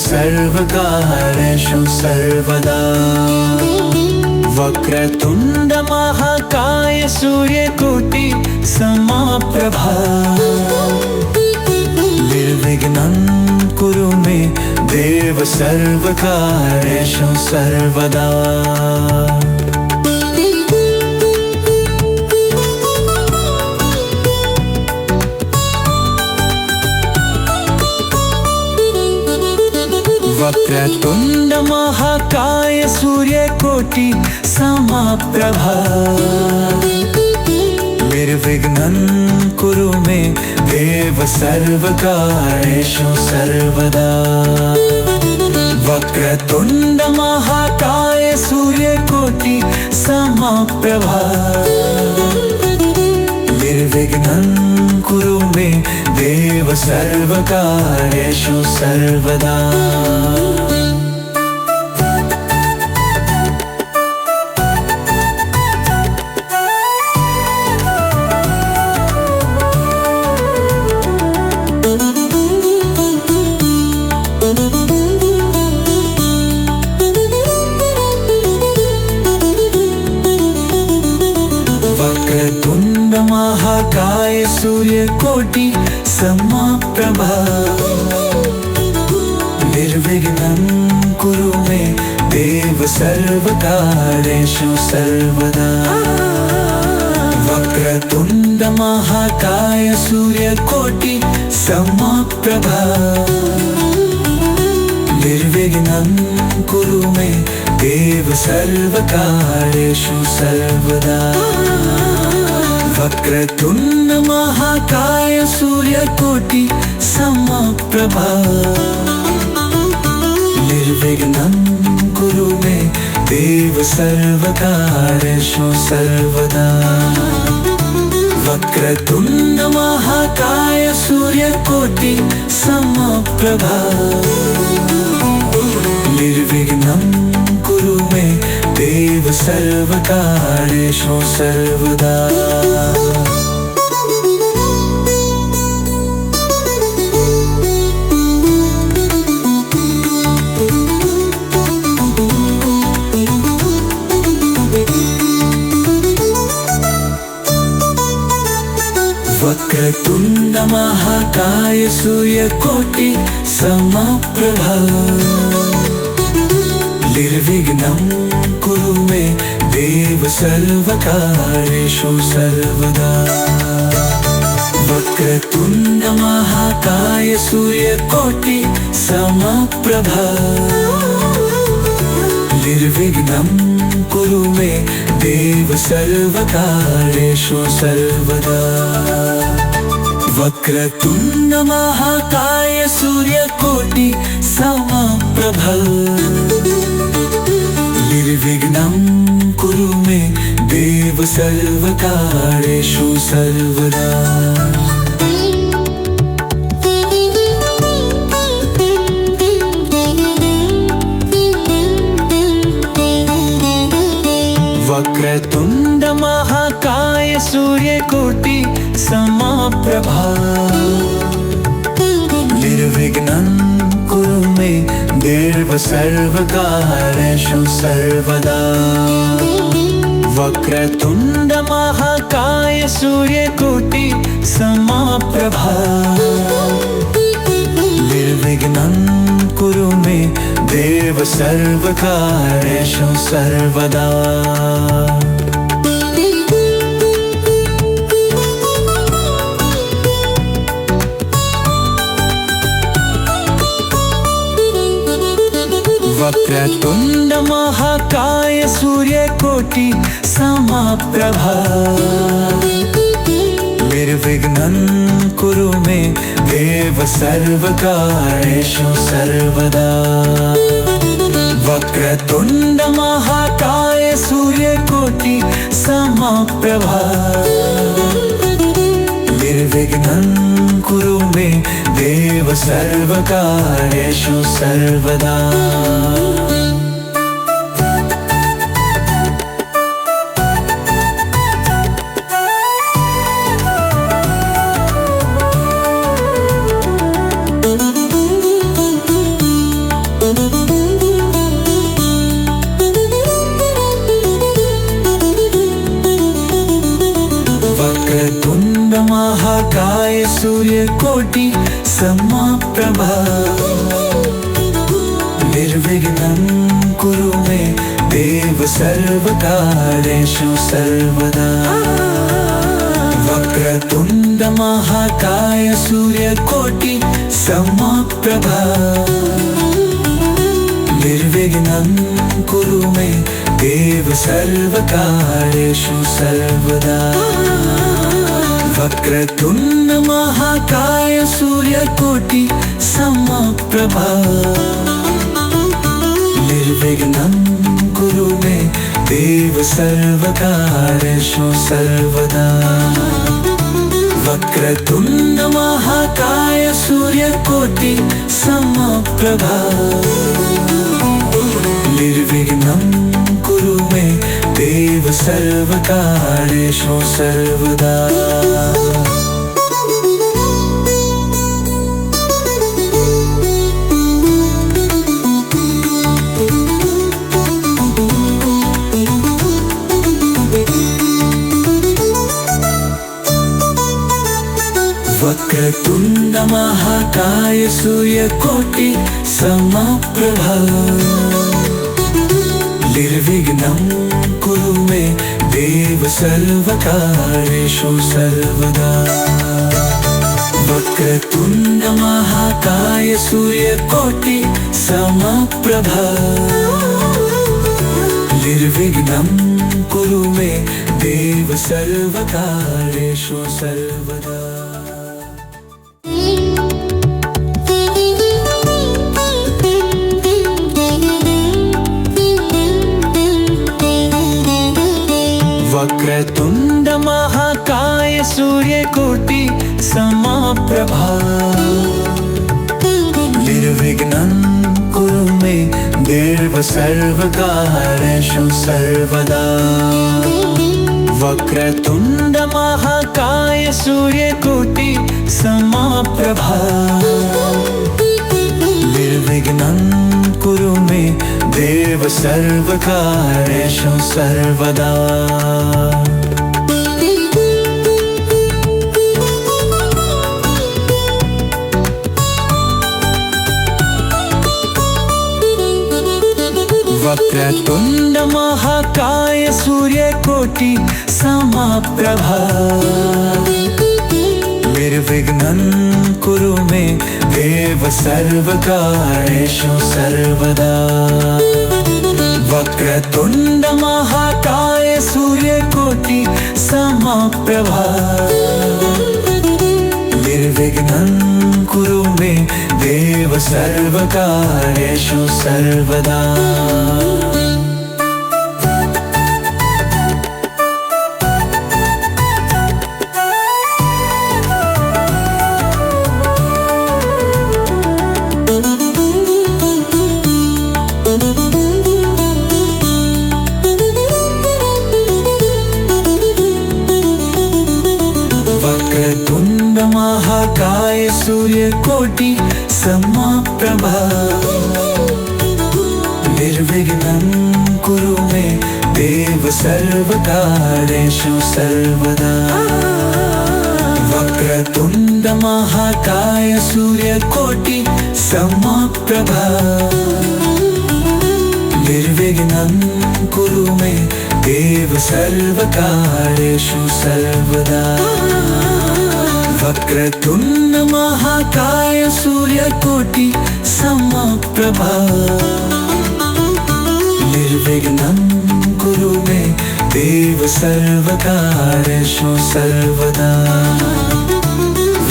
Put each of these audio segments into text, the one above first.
सर्वकार्येषु सर्वदा। वक्रतुण्ड महाकाय सूर्यकोटि समप्रभा। निर्विघ्नं कुरु मे देव सर्वकार्येषु सर्वदा। वक्रतुण्ड महाकाय सूर्यकोटि समप्रभा। निर्विघ्नं कुरु मे देव सर्वकार्येषु सर्वदा। वक्रतुण्ड महाकाय सूर्यकोटि समप्रभा। निर्विघ्नं कुरु मे देव सर्वकार्येषु सर्वदा। वक्रतुण्ड महाकाय सूर्यकोटि समप्रभा। निर्विघ्नं कुरु मे देव सर्वकार्येषु सर्वदा। वक्रतुण्ड महाकाय सूर्यकोटि समप्रभा। निर्विघ्नं कुरु मे देव सर्वकार्येषु सर्वदा। वक्रतुण्ड महाकाय सूर्यकोटि समप्रभा। निर्विघ्नं कुरु मे देव सर्वकार्येषु सर्वदा। वक्रतुण्ड महाकाय सूर्यकोटि समप्रभा। निर्विघ्नं कुरु मे देव सर्वकार्येषु सर्वदा। वक्रतुण्ड महाकाय सूर्यकोटि समप्रभा। निर्विघ्नं कुरु मे देव सर्वकार्येषु सर्वदा। वक्रतुण्ड महाकाय सूर्यकोटि समप्रभा। निर्विघ्नं कुरु मे देव सर्वकार्येषु सर्वदा। वक्रतुण्ड महाकाय सूर्यकोटि समप्रभा। निर्विघ्नं कुरु मे देव सर्वकार्येषु सर्वदा। वक्रतुण्ड महाकाय सूर्यकोटि समप्रभा। निर्विघ्नं कुरु मे देव सर्वकार्येषु सर्वदा। वक्रतुण्ड महाकाय सूर्यकोटि समप्रभा। निर्विघ्नं कुरु मे देव सर्वकार्येषु सर्वदा। वक्रतुण्ड महाकाय सूर्यकोटि समप्रभा। निर्विघ्नं कुरु मे देव सर्वकार्येषु सर्वदा। वक्रतुण्ड महाकाय सूर्यकोटि समप्रभा। निर्विघ्नं कुरु मे देव सर्वकार्येषु सर्वदा। वक्रतुंड महाकाय सूर्यकोटि समप्रभा निर्विघ्नं कुरु मे देव सर्वकार्येषु सर्वदा। वक्रतुंड महाकाय सूर्यकोटि समप्रभा निर्विघ्नं कुरु मे देव सर्वकार्येषु सर्वदा। वक्रतुंड महाकाय सूर्यकोटि समप्रभा निर्विघ्नं कुरु मे देव सर्वकार्येषु सर्वदा। वक्रतुंड महाकाय सूर्यकोटि समप्रभा निर्विघ्नं कुरु मे देव सर्वकार्येषु सर्वदा। वक्रतुंड महाकाय सूर्यकोटि समप्रभा निर्विघ्नं कुरु मे देव सर्वकार्येषु सर्वदा। वक्रतुंड महाकाय सूर्यकोटि समप्रभा निर्विघ्नं कुरु मे देव सर्वकार्येषु सर्वदा। वक्रतुंड महाकाय सूर्यकोटि समप्रभा निर्विघ्नं कुरु मे देव सर्वकार्येषु सर्वदा। वक्रतुंड महाकाय सूर्यकोटि समप्रभा निर्विघ्नं कुरु मे देव सर्वकार्येषु सर्वदा। वक्रतुंड महाकाय सूर्यकोटि समप्रभा निर्विघ्नं कुरु मे देव सर्वकार्येषु सर्वदा। वक्रतुंड महाकाय सूर्यकोटि समप्रभा निर्विघ्नं कुरु मे देव सर्वकार्येषु सर्वदा। वक्रतुंड महाकाय सूर्यकोटि समप्रभा निर्विघ्नं कुरु मे देव सर्वकार्येषु सर्वदा। वक्रतुंड महाकाय सूर्यकोटि समप्रभा निर्विघ्नं कुरु मे देव सर्वकार्येषु सर्वदा। वक्रतुंड महाकाय सूर्यकोटि समप्रभा निर्विघ्नं कुरु मे देव सर्वकार्येषु सर्वदा।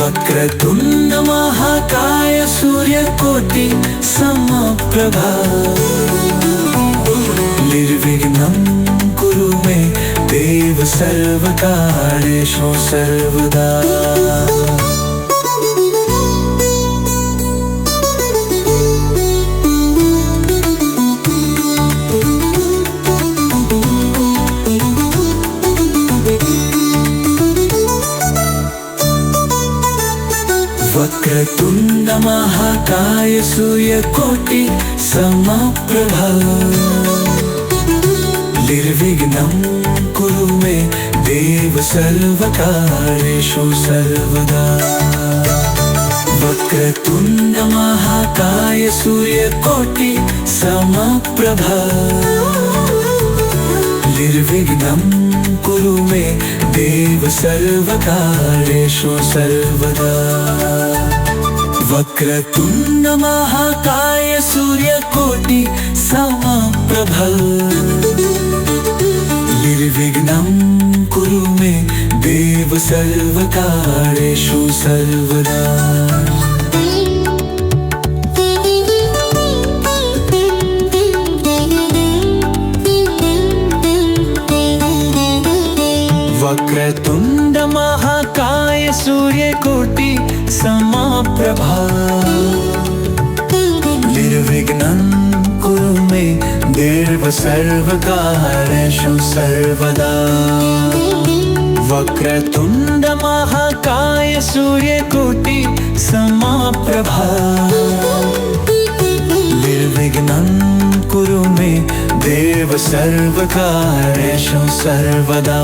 वक्रतुंड महाकाय सूर्यकोटि समप्रभा निर्विघ्नं कुरु मे देव सर्वकार्येषु सर्वदा। वक्रतुंड महाकाय सूर्यकोटि समप्रभा निर्विघ्नं कुरु मे देव सर्वकार्येषु सर्वदा। वक्रतुण्ड महाकाय सूर्यकोटि समप्रभा। निर्विघ्नं कुरु मे देव सर्वकार्येषु सर्वदा। वक्रतुण्ड महाकाय सूर्यकोटि समप्रभा। निर्विघ्नं कुरु मे देव सर्वकार्येषु सर्वदा। वक्रतुण्ड महाकाय सूर्यकोटि समप्रभा। निर्विघ्नं कुरु मे देव सर्वकार्येषु सर्वदा। वक्रतुण्ड महाकाय सूर्यकोटि समप्रभा। निर्विघ्नं कुरु मे देव सर्वकार्येषु सर्वदा।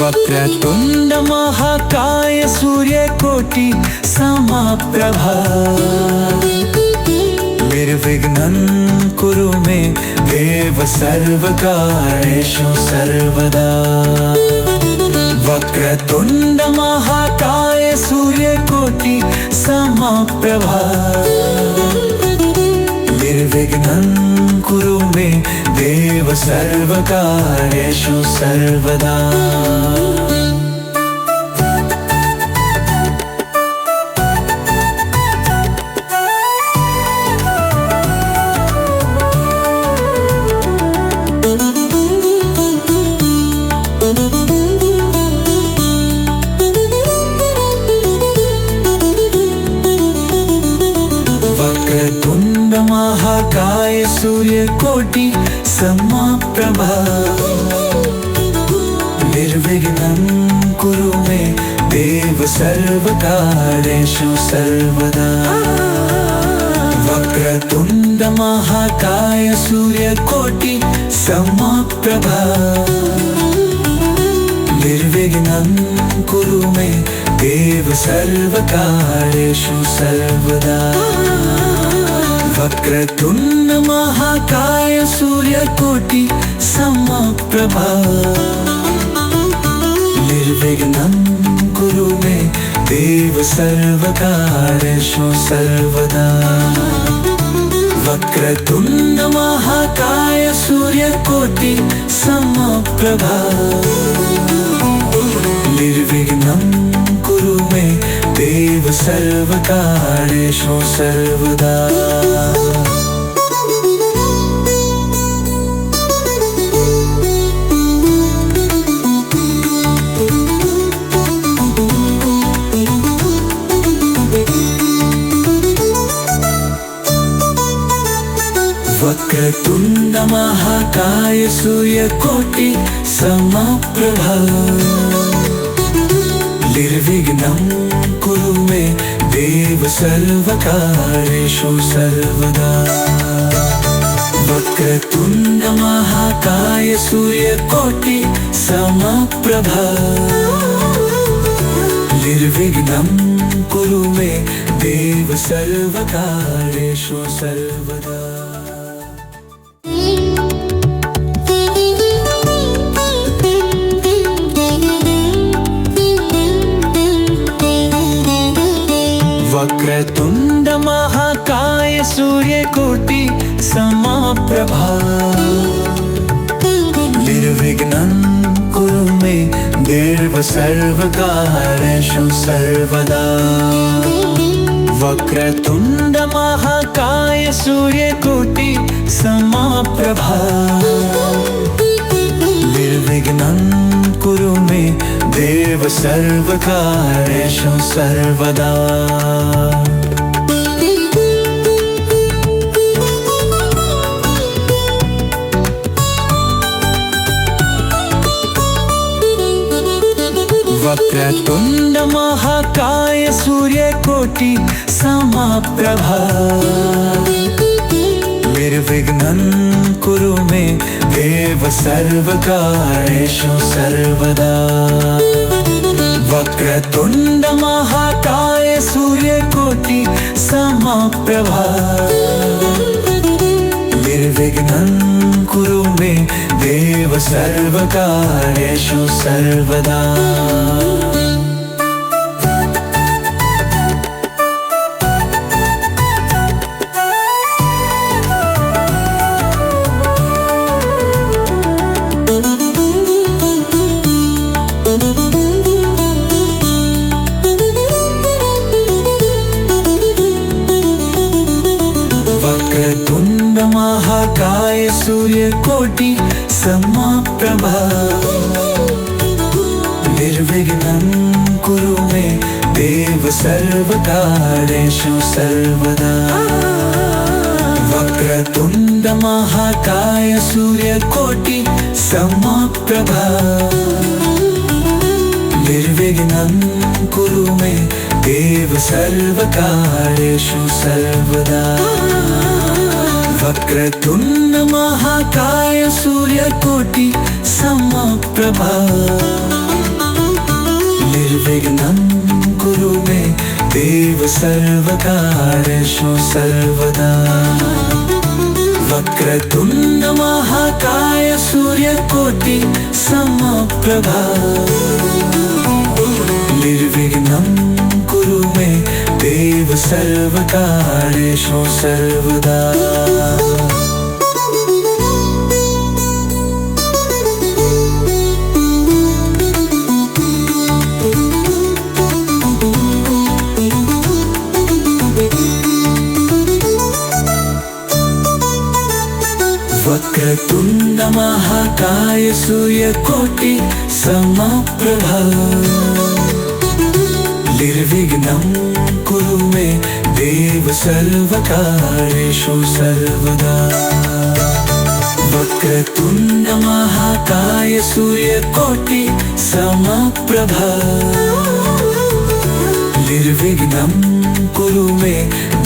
वक्रतुण्ड महाकाय सूर्यकोटि समप्रभा। निर्विघ्नं कुरु मे देव सर्वकार्येषु सर्वदा। वक्रतुण्ड महाकाय सूर्यकोटि समप्रभा। निर्विघ्नं कुरु मे देव सर्वकार्येषु सर्वदा। वक्रतुण्ड महाकाय सूर्यकोटि समप्रभा। निर्विघ्नं कुरु मे देव सर्वकार्येषु सर्वदा। वक्रतुण्ड महाकाय सूर्यकोटि समप्रभा। निर्विघ्नं कुरु मे देव सर्वकार्येषु सर्वदा। वक्रतुण्ड महाकाय सूर्यकोटि समप्रभा। निर्विघ्नं कुरु मे देव सर्वकार्येषु सर्वदा। वक्रतुण्ड महाकाय सूर्यकोटि समप्रभा। निर्विघ्नं कुरु मे देव सर्वकार्येषु सर्वदा। वक्रतुण्ड महाकाय सूर्यकोटि समप्रभा। निर्विघ्नं कुरु मे देव सर्वकार्येषु सर्वदा। वक्रतुण्ड महाकाय सूर्यकोटि समप्रभा। निर्विघ्नं कुरु मे देव सर्वकार्येषु सर्वदा। वक्रतुण्ड महाकाय सूर्यकोटि समप्रभा। निर्विघ्नं कुरु मे देव सर्वकार्येषु सर्वदा। वक्रतुण्ड महाकाय सूर्यकोटि समप्रभा। निर्विघ्नं कुरु मे देव सर्वकार्येषु सर्वदा। वक्रतुण्ड महाकाय सूर्यकोटि समप्रभा। निर्विघ्नं कुरु मे देव सर्वकार्येषु सर्वदा। वक्रतुण्ड महाकाय सूर्यकोटि समप्रभा। निर्विघ्नं कुरु मे देव सर्वकार्येषु सर्वदा। वक्रतुण्ड महाकाय सूर्यकोटि समप्रभा। निर्विघ्नं कुरु मे देव सर्वकार्येषु सर्वदा। वक्रतुण्ड महाकाय सूर्यकोटि समप्रभा। निर्विघ्नं कुरु मे देव सर्वकार्येषु सर्वदा। वक्रतुण्ड महाकाय सूर्यकोटि समप्रभा। निर्विघ्नं कुरु मे देव सर्वकार्येषु सर्वदा। वक्रतुण्ड महाकाय सूर्यकोटि समप्रभा। निर्विघ्नं कुरु मे देव सर्वकार्येषु सर्वदा। वक्रतुण्ड महाकाय सूर्यकोटि समप्रभा। निर्विघ्नं कुरु मे देव सर्वकार्येषु सर्वदा। वक्रतुण्ड महाकाय सूर्यकोटि समप्रभा। निर्विघ्नं कुरु मे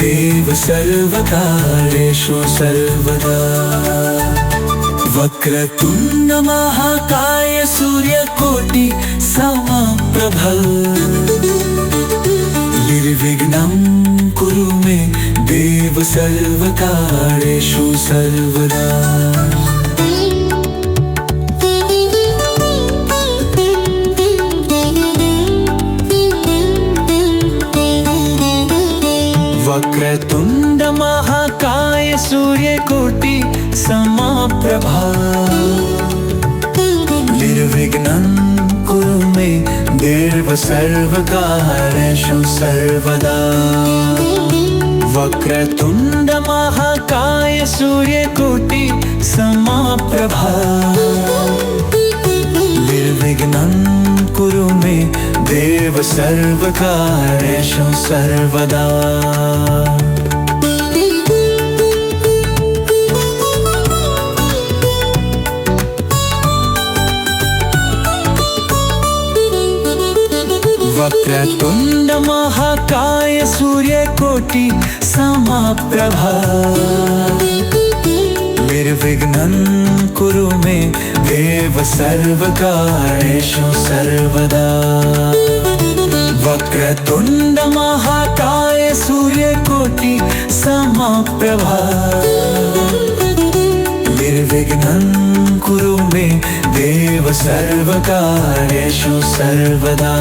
देव सर्वकार्येषु सर्वदा। वक्रतुण्ड महाकाय सूर्यकोटि समप्रभा। निर्विघ्नं कुरु मे देव सर्वकार्येषु सर्वदा। वक्रतुण्ड महाकाय सूर्यकोटि समप्रभा। निर्विघ्नं कुरु मे देव सर्वकार्येषु सर्वदा। वक्रतुण्ड महाकाय सूर्यकोटि समप्रभा। निर्विघ्नं कुरु मे देव सर्वकार्येषु सर्वदा। वक्रतुण्ड महाकाय सूर्यकोटि समप्रभा। निर्विघ्नं कुरु मे देव सर्वकार्येषु सर्वदा। वक्रतुण्ड महाकाय सूर्यकोटि समप्रभा। निर्विघ्नं कुरु मे देव सर्वकार्येषु सर्वदा।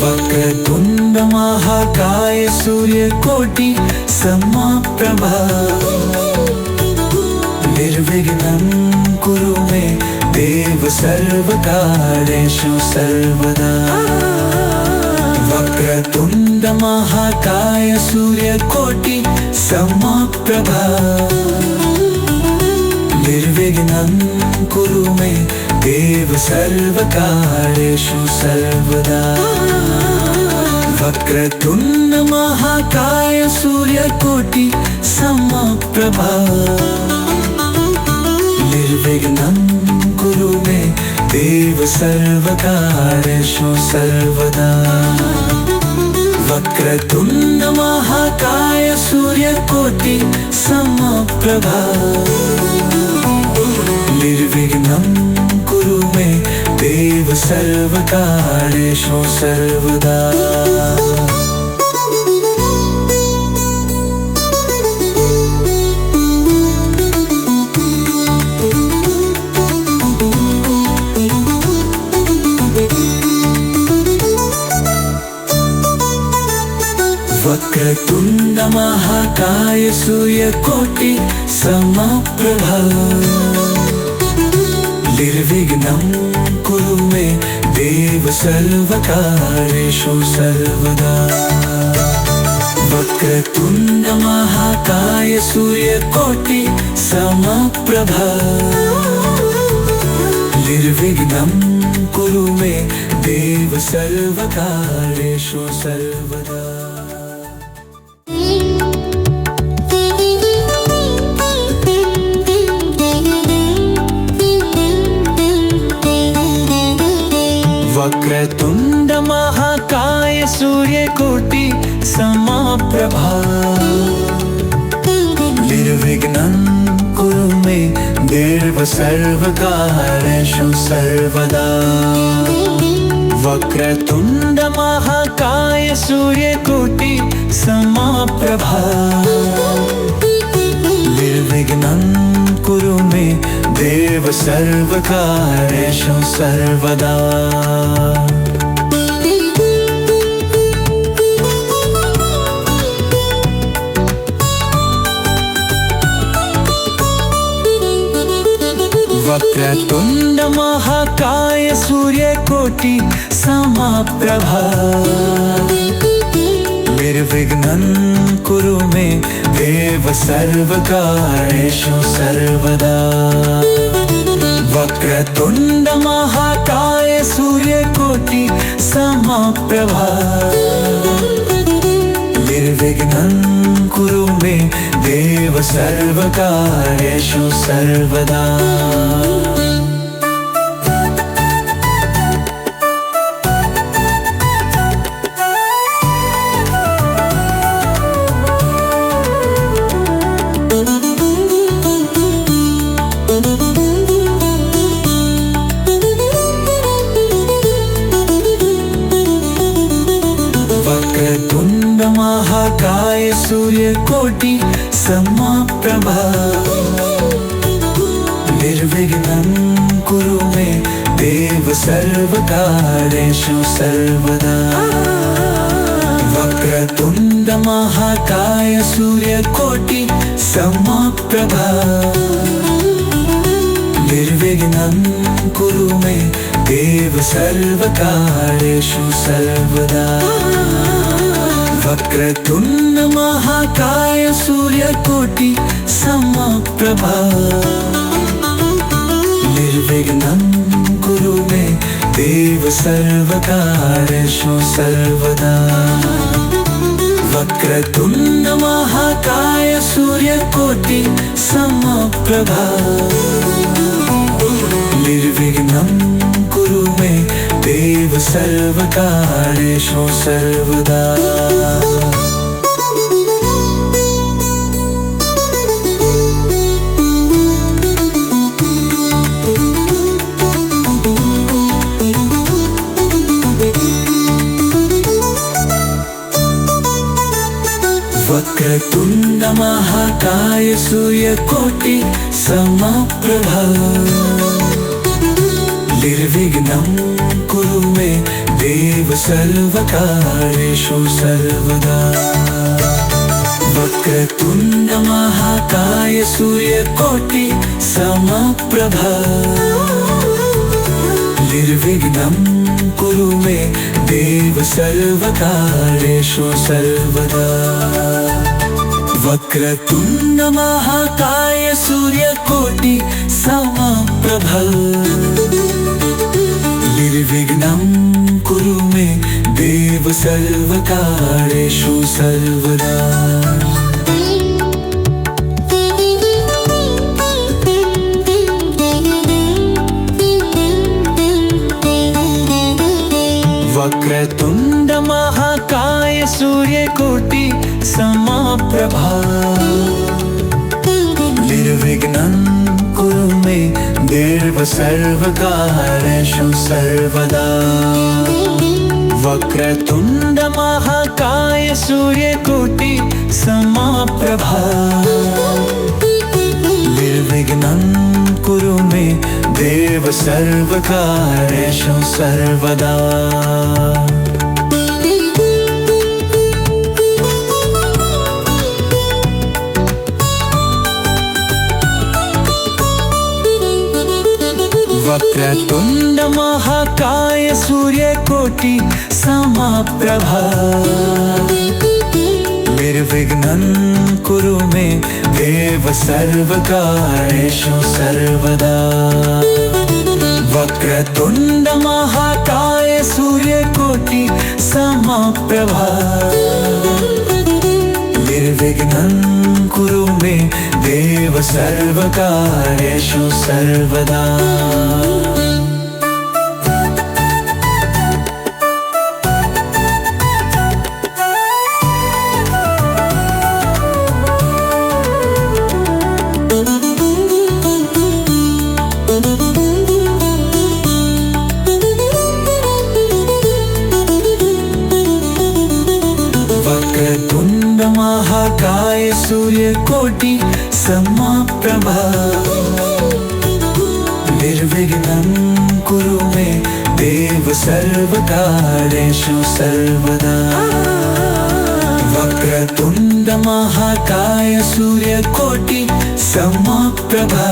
वक्रतुण्ड महाकाय सूर्यकोटि समप्रभा। निर्विघ्नं कुरु मे देव सर्वकार्येषु सर्वदा। वक्रतुण्ड महाकाय सूर्यकोटि समप्रभा। निर्विघ्नं कुरु मे देव सर्वकार्येषु सर्वदा। वक्रतुण्ड महाकाय सूर्यकोटि समप्रभा निर्विघ्नं कुरु मे देव सर्वकार्येषु सर्वदा। वक्रतुण्ड महाकाय सूर्यकोटि समप्रभा निर्विघ्नं कुरु मे देव सर्वकार्येषु सर्वदा। वक्रतुण्ड महाकाय सूर्यकोटि समप्रभा निर्विघ्नं कुरु मे देव सर्वकार्येषु सर्वदा। वक्रतुण्ड महाकाय सूर्यकोटि समप्रभा निर्विघ्नं कुरु मे देव सर्वकार्येषु सर्वदा। वक्रतुण्ड महाकाय सूर्यकोटि समप्रभा निर्विघ्नं कुरु मे देव सर्वकार्येषु सर्वदा। वक्रतुण्ड महाकाय सूर्यकोटि समप्रभा निर्विघ्नं कुरु मे देव सर्वकार्येषु सर्वदा। वक्रतुण्ड महाकाय सूर्यकोटि समप्रभा निर्विघ्नं कुरु मे देव सर्वकार्येषु सर्वदा। वक्रतुण्ड महाकाय सूर्यकोटि समप्रभा निर्विघ्नं कुरु मे देव सर्वकार्येषु सर्वदा। वक्रतुण्ड महाकाय सूर्यकोटि समप्रभा निर्विघ्नं कुरु मे देव सर्वकार्येषु सर्वदा। वक्रतुण्ड महाकाय सूर्यकोटि समप्रभा निर्विघ्नं कुरु मे देव सर्वकार्येषु सर्वदा। वक्रतुण्ड महाकाय सूर्यकोटि समप्रभा निर्विघ्नं कुरु मे देव सर्वकार्येषु सर्वदा। वक्रतुण्ड महाकाय सूर्यकोटि समप्रभा निर्विघ्नं कुरु मे देव सर्वकार्येषु सर्वदा। वक्रतुण्ड महाकाय सूर्यकोटि समप्रभा निर्विघ्नं कुरु मे देव सर्वकार्येषु सर्वदा। वक्रतुण्ड महाकाय सूर्यकोटि समप्रभा निर्विघ्नं कुरु मे देव सर्वकार्येषु सर्वदा। वक्रतुण्ड महाकाय सूर्यकोटि समप्रभ निर्विघ्नं कुरु मे देव सर्वकार्येषु सर्वदा। वक्रतुण्ड महाकाय सूर्यकोटि समप्रभा निर्विघ्नं कुरु मे देव सर्वकार्येषु सर्वदा। वक्रतुण्ड महाकाय सूर्यकोटि समप्रभा निर्विघ्नं कुरु मे देव सर्वकार्येषु सर्वदा। वक्रतुण्ड महाकाय सूर्यकोटि समप्रभा निर्विघ्नं कुरु मे देव सर्वकार्येषु सर्वदा। वक्रतुण्ड महाकाय सूर्यकोटि समप्रभा निर्विघ्नं कुरु मे देव सर्वकार्येषु सर्वदा। वक्रतुण्ड महाकाय सूर्यकोटि समप्रभा निर्विघ्नं कुरु मे देव सर्वकार्येषु सर्वदा। वक्रतुण्ड महाकाय सूर्यकोटि समप्रभा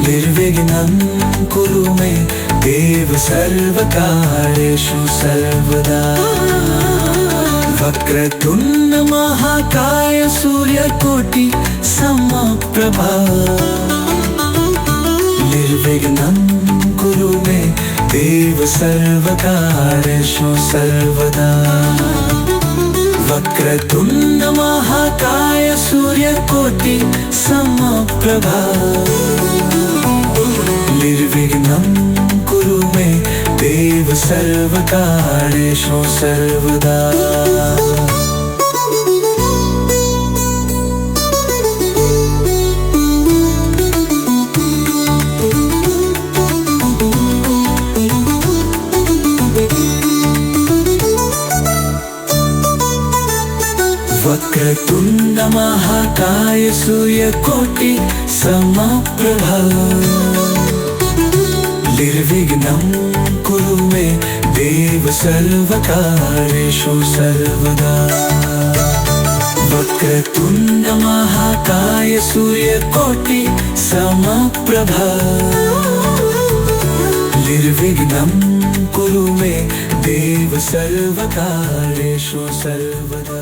निर्विघ्नं कुरु मे देव सर्वकार्येषु सर्वदा। वक्रतुण्ड महाकाय सूर्यकोटि समप्रभा निर्विघ्नं कुरु मे देव सर्वकार्येषु सर्वदा। वक्रतुण्ड महाकाय सूर्यकोटि समप्रभा निर्विघ्नं कुरु मे देव सर्वकार्येषु सर्वदा। वक्रतुण्ड महाकाय सूर्यकोटि समप्रभा निर्विघ्नं कुरु मे देव सर्वकार्येषु सर्वदा। वक्रतुण्ड महाकाय सूर्यकोटि समप्रभा निर्विघ्नं कुरु मे देव सर्वकार्येषु सर्वदा।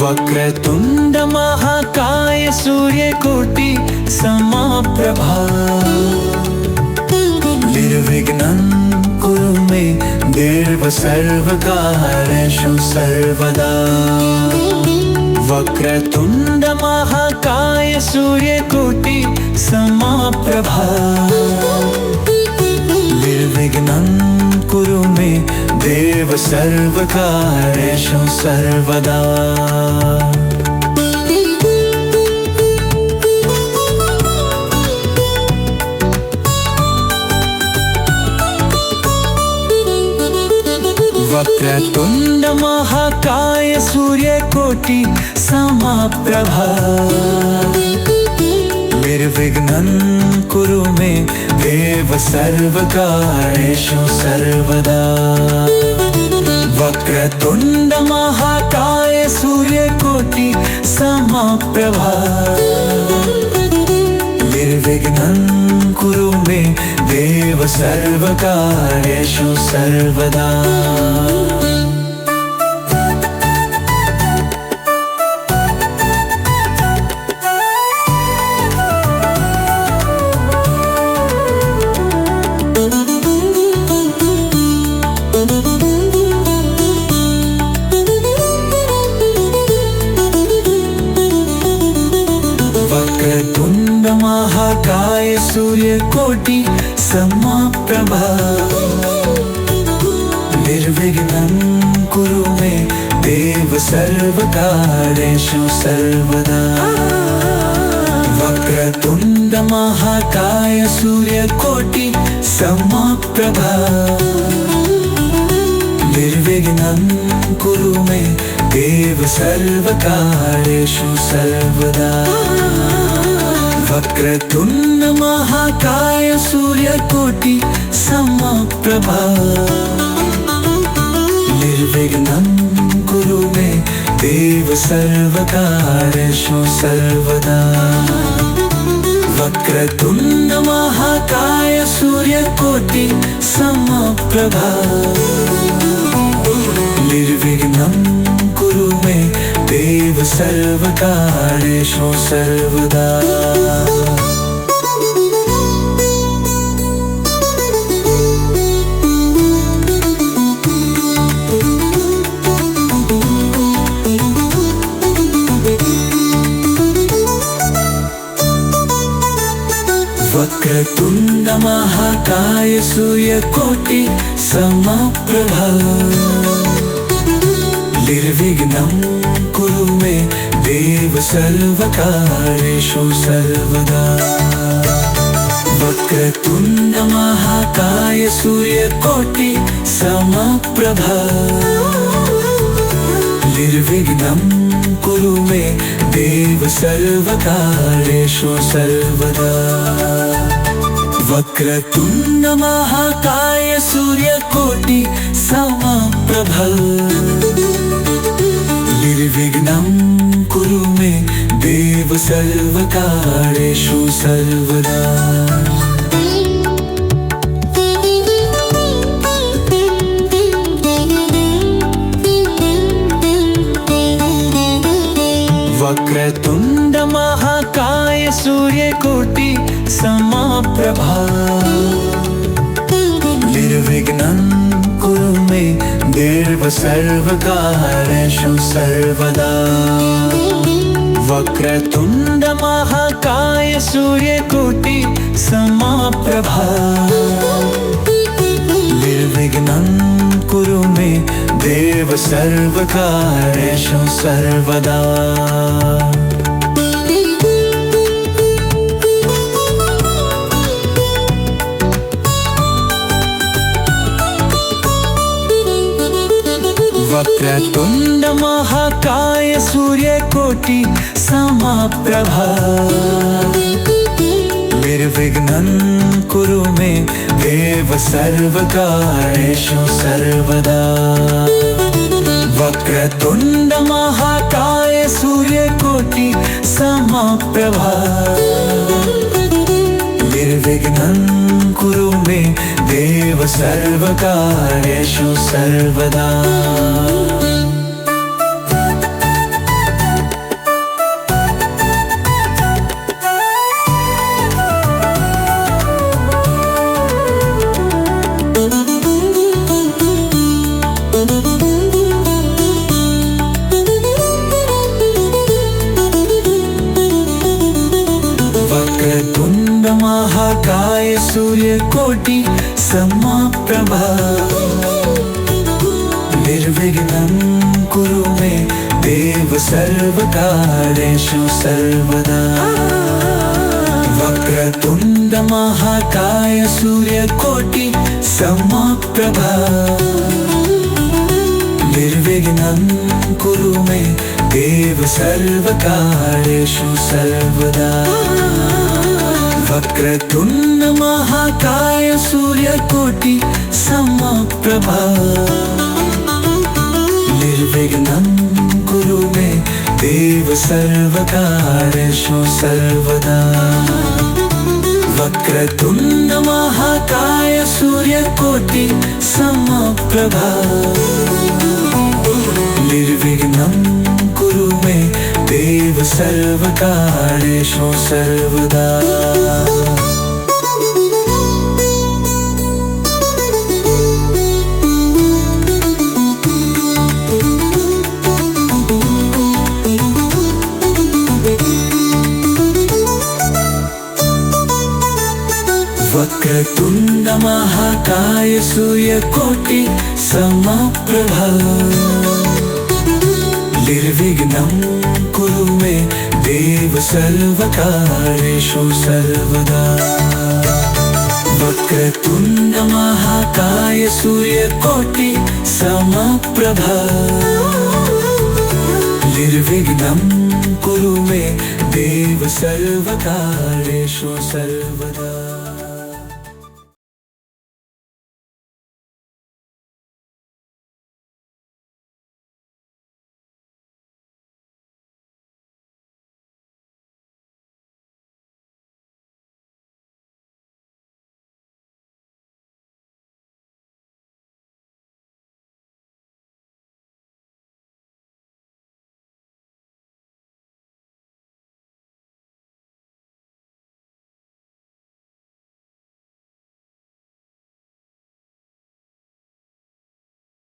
वक्रतुण्ड महाकाय सूर्यकोटि समप्रभा निर्विघ्नं कुरु मे देव सर्वकार्येषु सर्वदा। वक्रतुण्ड महाकाय सूर्यकोटि समप्रभा निर्विघ्नं कुरु मे देव सर्वकार्येषु सर्वदा। वक्रतुण्ड महाकाय सूर्यकोटि समप्रभा निर्विघ्नं कुरु मे देव सर्वकार्येषु सर्वदा। वक्रतुण्ड महाकाय सूर्यकोटि समप्रभा निर्विघ्नं कुरु मे देव सर्वकार्येषु सर्वदा। वक्रतुंड महाकाय सूर्यकोटि समप्रभा निर्विघ्नं कुरु मे देव सर्वकार्येषु सर्वदा। वक्रतुंड महाकाय सूर्यकोटि समप्रभा निर्विघ्नं कुरु मे देव सर्वकार्येषु सर्वदा। वक्रतुंड महाकाय सूर्यकोटि समप्रभा निर्विघ्नं कुरु मे देव सर्वकार्येषु सर्वदा। वक्रतुंड महाकाय सूर्यकोटि समप्रभा निर्विघ्नं कुरु मे देव सर्वकार्येषु सर्वदा। वक्रतुंड महाकाय सूर्यकोटि समप्रभा निर्विघ्नं कुरु मे देव सर्वकार्येषु सर्वदा। वक्रतुंड महाकाय सूर्यकोटि समप्रभा निर्विघ्नं कुरु मे देव सर्वकार्येषु सर्वदा। वक्रतुंड महाकाय सूर्यकोटि समप्रभा निर्विघ्नं कुरु मे देव सर्वकार्येषु सर्वदा। वक्रतुंड महाकाय सूर्यकोटि समप्रभा निर्विघ्नं कुरु मे देव सर्वकार्येषु सर्वदा। वक्रतुंड महाकाय सूर्यकोटि समप्रभा निर्विघ्नं कुरु मे देव सर्वकार्येषु सर्वदा। वक्रतुंड महाकाय सूर्यकोटि समप्रभा निर्विघ्नं कुरु मे देव सर्वकार्येषु सर्वदा। वक्रतुंड महाकाय सूर्यकोटि समप्रभा निर्विघ्नं कुरु मे देव सर्वकार्येषु सर्वदा। वक्रतुंड महाकाय सूर्यकोटि समप्रभा निर्विघ्नं कुरु मे देव सर्वकार्येषु सर्वदा। वक्रतुंड महाकाय सूर्यकोटि समप्रभा निर्विघ्नं कुरु मे देव सर्वकार्येषु सर्वदा। वक्रतुंड महाकाय सूर्यकोटि समप्रभा निर्विघ्नं कुरु मे देव सर्वकार्येषु सर्वदा। वक्रतुण्ड महाकाय सूर्यकोटि समप्रभा निर्विघ्नं कुरु मे देव सर्वकार्येषु सर्वदा। वक्रतुण्ड महाकाय सूर्यकोटि समप्रभा निर्विघ्नं कुरु मे देव सर्वकार्येषु सर्वदा। वक्रतुण्ड महाकाय सूर्यकोटि समप्रभा निर्विघ्नं कुरु मे देव सर्वकार्येषु सर्वदा।